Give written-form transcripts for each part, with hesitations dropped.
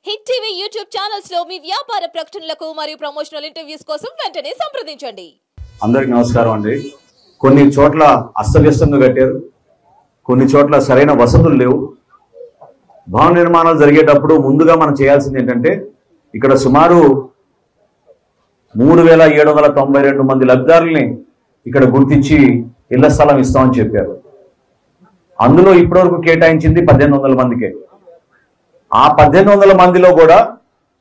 Hit TV YouTube channels లో మీ వ్యాపార ప్రకటనలకు మరియు ప్రమోషనల్ ఇంటర్వ్యూస్ కోసం వెంటనే సంప్రదించండి. అందరికీ నమస్కారం అండి. కొన్ని చోట్ల అస్తవ్యస్తంగా కట్టారు, కొన్ని చోట్ల సరైన వసతులు లేవు. భవన నిర్మాణాలు జరిగేటప్పుడు ముందుగా మనం చేయాల్సింది ఏంటంటే, ఇక్కడ సుమారు 3792 మంది లబ్ధిదారుల్ని ఇక్కడ గుర్తించి ఇళ్ల స్థలం ఇస్తామని చెప్పారు. అందులో ఇప్పటివరకు కేటాయించింది 1800 మందికే. ఆ 1800 మందిలో కూడా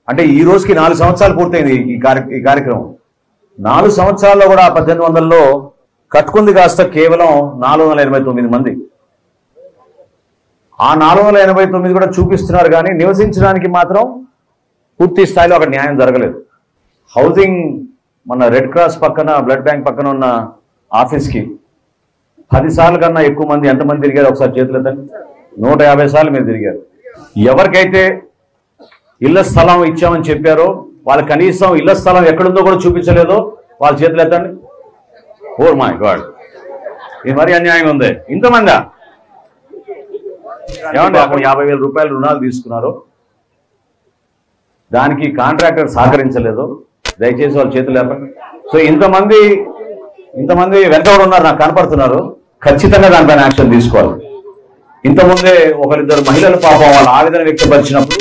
అంటే ఈ రోజుకి 4 సంవత్సరాలు పూర్తయింది ఈ కార్యక్రమం. 4 సంవత్సరాల్లో కూడా ఆ 1800లో కట్టుకుంది కాస్త కేవలం 489 మంది. ఆ 489 కూడా చూపిస్తున్నారు, కానీ నివసించడానికి మాత్రం పూర్తి స్థాయిలో అక్కడ న్యాయం జరగలేదు. హౌసింగ్ మన రెడ్ క్రాస్ పక్కన, బ్లడ్ బ్యాంక్ పక్కన ఉన్న ఆఫీస్కి 10 సార్లు కన్నా ఎక్కువ మంది ఎంతమంది తిరిగారు ఒకసారి చేతులు ఎత్తండి. 150 సార్లు మీరు తిరిగారు. ఎవరికైతే ఇళ్ల స్థలం ఇచ్చామని చెప్పారో వాళ్ళు కనీసం ఇళ్ల స్థలం ఎక్కడుందో కూడా చూపించలేదో వాళ్ళ చేతులు ఎత్తండి. ఓ మై గాడ్, ఇది మరీ అన్యాయం ఉంది. ఇంతమంది ఏమంటే అక్కడ 50,000 రూపాయలు రుణాలు తీసుకున్నారు, దానికి కాంట్రాక్టర్ సహకరించలేదు. దయచేసి వాళ్ళ చేతులు లేపండి. సో ఇంతమంది వెంట కూడా ఉన్నారు, నాకు కనపడుతున్నారు. ఖచ్చితంగా దానిపైన యాక్షన్ తీసుకోవాలి. ఇంతకుముందే ఒకరిద్దరు మహిళలు పాపం వాళ్ళ ఆవేదన వ్యక్తపరిచినప్పుడు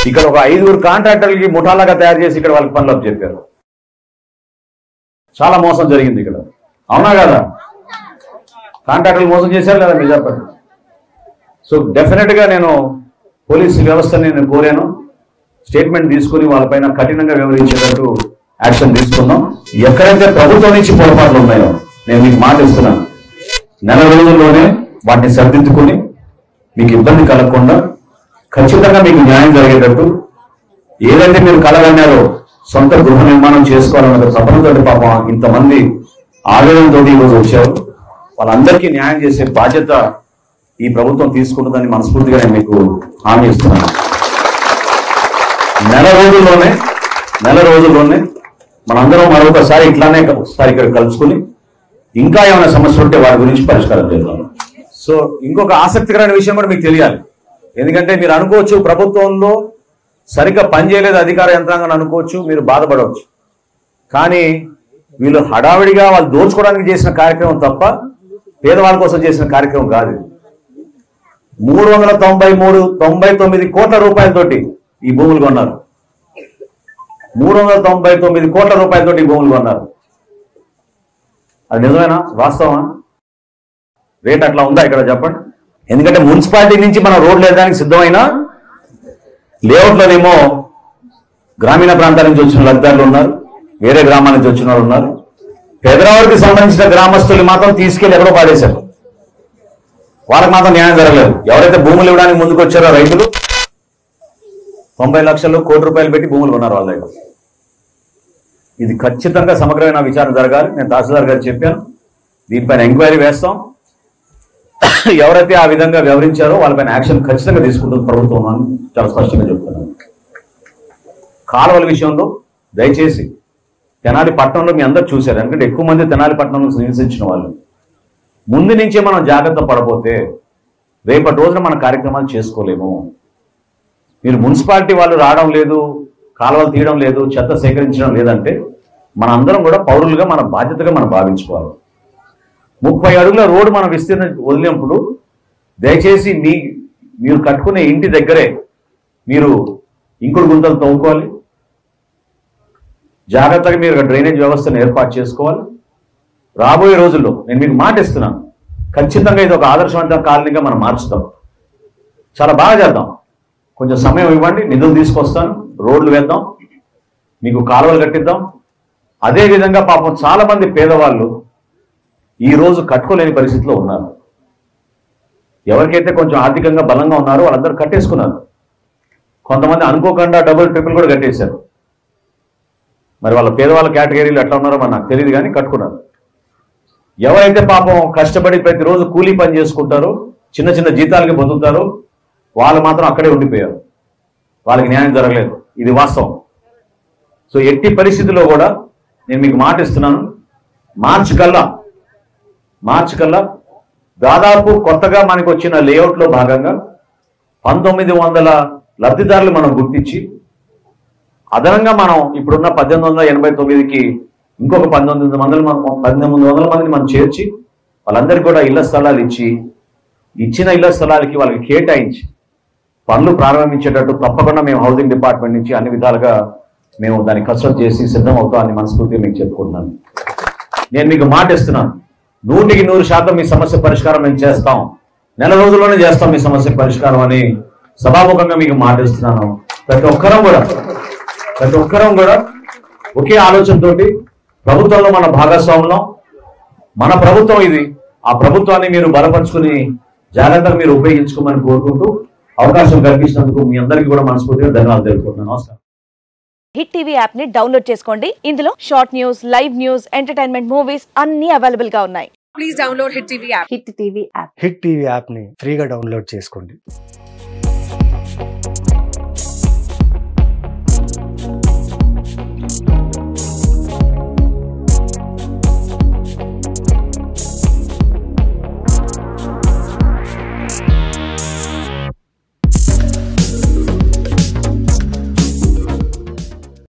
ఇక్కడ ఒక 5 కాంట్రాక్టర్లకి ముఠాలాగా తయారు చేసి ఇక్కడ వాళ్ళకి పనులు చెప్పారు. చాలా మోసం జరిగింది ఇక్కడ, అవునా కదా? కాంట్రాక్టర్లు మోసం చేశారు లేదా మీరు చెప్పండి. సో డెఫినెట్గా నేను పోలీసు వ్యవస్థని నేను కోరాను, స్టేట్మెంట్ తీసుకుని వాళ్ళపైన కఠినంగా వ్యవహరించేటట్టు యాక్షన్ తీసుకుందాం. ఎక్కడైతే ప్రభుత్వం నుంచి పొరపాట్లు ఉన్నాయో నేను మీకు మాట ఇస్తున్నాను, నెల రోజుల్లోనే వాటిని సరిదిద్దుకుని మీకు ఇబ్బంది కలగకుండా ఖచ్చితంగా మీకు న్యాయం జరిగేటట్టు, ఏదైతే మీరు కలగన్నారో సొంత గృహ నిర్మాణం చేసుకోవాలన్న తపనతోటి పాపం ఇంతమంది ఆవేదనతో ఈరోజు వచ్చారు, వాళ్ళందరికీ న్యాయం చేసే బాధ్యత ఈ ప్రభుత్వం తీసుకుంటుందని మనస్ఫూర్తిగా నేను మీకు హామీ ఇస్తున్నాను. నెల రోజుల్లోనే మనందరం మరొకసారి ఇట్లానే ఒకసారి ఇక్కడ కలుసుకుని ఇంకా ఏమైనా సమస్యలు ఉంటే వాటి గురించి పరిష్కారం చేద్దాం. సో ఇంకొక ఆసక్తికరమైన విషయం కూడా మీకు తెలియాలి. ఎందుకంటే మీరు అనుకోవచ్చు ప్రభుత్వంలో సరిగ్గా పనిచేయలేదు అధికార యంత్రాంగం అనుకోవచ్చు, మీరు బాధపడవచ్చు. కానీ వీళ్ళు హడావిడిగా వాళ్ళు దోచుకోవడానికి చేసిన కార్యక్రమం తప్ప పేదవాళ్ళ కోసం చేసిన కార్యక్రమం కాదు. 399 కోట్ల రూపాయలతోటి ఈ భూములు కొన్నారు. 399 కోట్ల రూపాయలతోటి ఈ భూములు కొన్నారు. అది నిజమేనా? వాస్తవమా? రేట్ అట్లా ఉందా ఇక్కడ చెప్పండి. ఎందుకంటే మున్సిపాలిటీ నుంచి మనం రోడ్లు వేయడానికి సిద్ధమైన లేఅవుట్లోనేమో గ్రామీణ ప్రాంతాల నుంచి వచ్చిన లబ్ధిదారులు ఉన్నారు, వేరే గ్రామాల నుంచి వచ్చిన వాళ్ళు ఉన్నారు. పెదరావుడికి సంబంధించిన గ్రామస్తులు మాత్రం తీసుకెళ్లి ఎక్కడో పాడేశారు, వాళ్ళకి మాత్రం న్యాయం జరగలేదు. ఎవరైతే భూములు ఇవ్వడానికి ముందుకు వచ్చారో రైతులు 90 లక్షలు, కోటి రూపాయలు పెట్టి భూములు కొన్నారు వాళ్ళ దగ్గర. ఇది ఖచ్చితంగా సమగ్రమైన విచారణ జరగాలి. నేను తహసీల్దార్ గారు చెప్పాను, దీనిపైన ఎంక్వైరీ వేస్తాం. ఎవరైతే ఆ విధంగా వ్యవహరించారో వాళ్ళపైన యాక్షన్ ఖచ్చితంగా తీసుకుంటుంది ప్రభుత్వం అని చాలా స్పష్టంగా చెప్తున్నాను. కాలువల విషయంలో దయచేసి తెనాలి పట్టణంలో మీ అందరూ చూశారు, ఎందుకంటే ఎక్కువ మంది తెనాలి పట్టణంలో నివసించిన వాళ్ళు. ముందు నుంచే మనం జాగ్రత్త పడపోతే రేపటి రోజున మన కార్యక్రమాలు చేసుకోలేము. మీరు మున్సిపాలిటీ వాళ్ళు రావడం లేదు, కాలువలు తీయడం లేదు, చెత్త సేకరించడం లేదంటే మన అందరం కూడా పౌరులుగా మన బాధ్యతగా మనం భావించుకోవాలి. 30 అడుగుల రోడ్డు మనం విస్తీర్ణ వదిలినప్పుడు దయచేసి మీరు కట్టుకునే ఇంటి దగ్గరే మీరు ఇంకుడు గుంతలు తవ్వుకోవాలి. జాగ్రత్తగా మీరు డ్రైనేజ్ వ్యవస్థను ఏర్పాటు చేసుకోవాలి. రాబోయే రోజుల్లో నేను మీకు మాట ఇస్తున్నాను, ఖచ్చితంగా ఇది ఒక ఆదర్శవంత కాలనీగా మనం మార్చుతాం. చాలా బాగా చేద్దాం. కొంచెం సమయం ఇవ్వండి, నిధులు తీసుకొస్తాను, రోడ్లు వేద్దాం, మీకు కాలువలు కట్టిద్దాం. అదేవిధంగా పాపం చాలా మంది పేదవాళ్ళు ఈరోజు కట్టుకోలేని పరిస్థితిలో ఉన్నారు. ఎవరికైతే కొంచెం ఆర్థికంగా బలంగా ఉన్నారో వాళ్ళందరూ కట్టేసుకున్నారు. కొంతమంది అనుకోకుండా డబుల్ ట్రిపుల్ కూడా కట్టేశారు. మరి వాళ్ళ పేదవాళ్ళ కేటగిరీలు ఎట్లా ఉన్నారో మరి నాకు తెలియదు, కానీ కట్టుకున్నారు. ఎవరైతే పాపం కష్టపడి ప్రతిరోజు కూలీ పని చేసుకుంటారో, చిన్న చిన్న జీతాలకి బతుకుతారో వాళ్ళు మాత్రం అక్కడే ఉండిపోయారు, వాళ్ళకి న్యాయం జరగలేదు. ఇది వాస్తవం. సో ఎట్టి పరిస్థితుల్లో కూడా నేను మీకు మాట ఇస్తున్నాను, మార్చి కల్లా దాదాపు కొత్తగా మనకు వచ్చిన లేఅవుట్లో భాగంగా 1900 లబ్ధిదారులు మనం గుర్తించి అదనంగా మనం ఇప్పుడున్న 1889కి ఇంకొక 1900 మందిని మనం చేర్చి వాళ్ళందరికీ కూడా ఇళ్ల స్థలాలు ఇచ్చి ఇచ్చిన ఇళ్ల స్థలాలకి వాళ్ళకి కేటాయించి పనులు ప్రారంభించేటట్టు తప్పకుండా మేము హౌసింగ్ డిపార్ట్మెంట్ నుంచి అన్ని విధాలుగా మేము దాన్ని కసరత్తు చేసి సిద్ధం అవుతామని మనస్ఫూర్తిగా మీకు చెప్పుకుంటున్నాను. నేను మీకు మాట ఇస్తున్నాను, 100% మీ సమస్య పరిష్కారం మేము చేస్తాం, నెల రోజుల్లోనే చేస్తాం మీ సమస్య పరిష్కారం అని సభాముఖంగా మీకు మాట ఇస్తున్నాను. ప్రతి ఒక్కరం కూడా ఒకే ఆలోచనతోటి ప్రభుత్వంలో మన భాగస్వామ్యం, మన ప్రభుత్వం ఇది, ఆ ప్రభుత్వాన్ని మీరు బలపరుచుకుని జాగ్రత్తగా మీరు ఉపయోగించుకోమని కోరుకుంటూ అవకాశం కల్పించినందుకు మీ అందరికీ కూడా మనస్ఫూర్తిగా ధన్యవాదాలు తెలుపుకుంటున్నాను. నమస్కారం. హిట్ టీవీ యాప్ ని డౌన్లోడ్ చేసుకోండి. ఇందులో short news, live news, entertainment movies అన్ని అవైలబుల్ గా ఉన్నాయి. Please download hit TV app. Hit TV app ని ఫ్రీగా డౌన్లోడ్ చేసుకోండి.